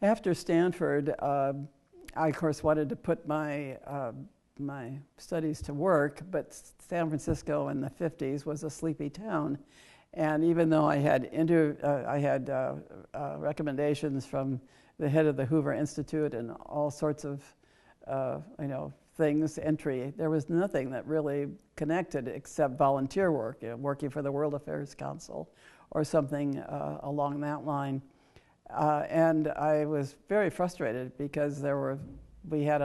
After Stanford, I, of course, wanted to put my studies to work, but San Francisco in the 50s was a sleepy town. And even though I had recommendations from the head of the Hoover Institute and all sorts of things, entry, there was nothing that really connected except volunteer work, working for the World Affairs Council or something along that line. And I was very frustrated because we had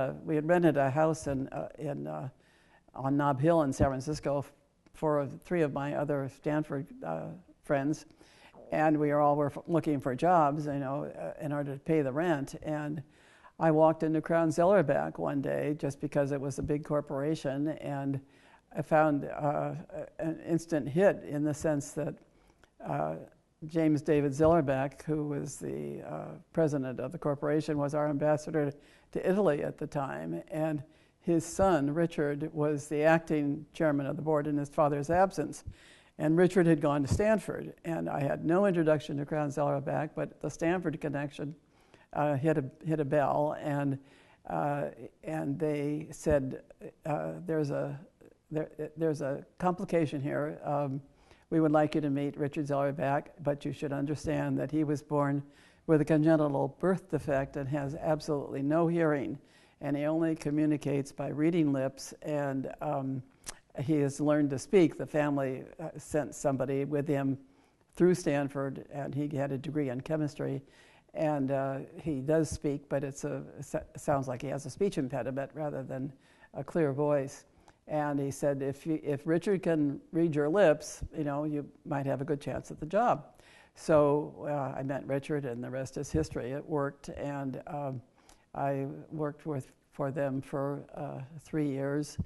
rented a house on Nob Hill in San Francisco for 3 of my other Stanford friends, and we were looking for jobs, in order to pay the rent. And I walked into Crown Zellerbach one day just because it was a big corporation, and I found an instant hit in the sense that James David Zellerbach, who was the president of the corporation, was our ambassador to Italy at the time, and his son, Richard, was the acting chairman of the board in his father's absence. And Richard had gone to Stanford, and I had no introduction to Crown Zellerbach, but the Stanford connection hit a bell, and they said, there's a complication here. We would like you to meet Richard Zellerbach, but you should understand that he was born with a congenital birth defect and has absolutely no hearing, and he only communicates by reading lips, and he has learned to speak. The family sent somebody with him through Stanford, and he had a degree in chemistry, and he does speak, but it sounds like he has a speech impediment rather than a clear voice. And he said, if Richard can read your lips, you might have a good chance at the job. So I met Richard, and the rest is history. It worked, and I worked for them for 3 years.